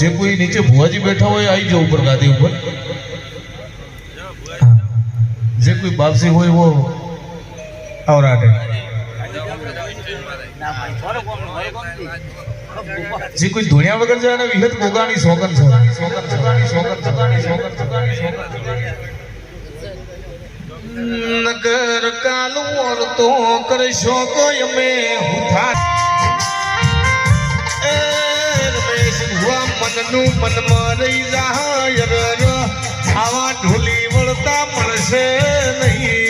જે કોઈ નીચે ભુવાજી બેઠા હોય આવી જાઓ ઉપર ગાદી ઉપર જે કોઈ બાપસી હોય वो और आटे જે કોઈ ધોણિયા વગર જાય ને વિહત ગોગાની સોગન છે નગર કાલુ ઓરતો કરશો કોઈ મે હુથા એ રમેશ ભુવા મનનું મનમાં રહી જાય આવા ઢોલી વળતા મળશે નહીં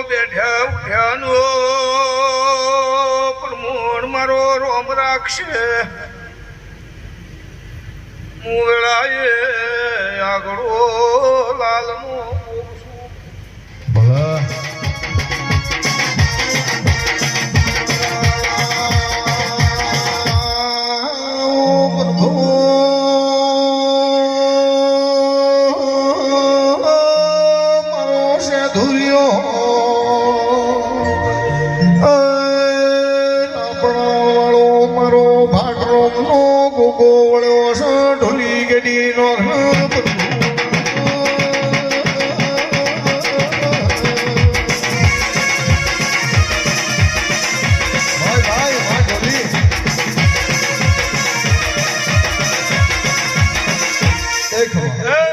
બેઠા ઉઠ્યાનો પ્રમોણ મારો રોમ રાખશે મુવેળાએ આગળો લાલનો ભલા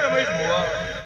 રમેશ ભુવા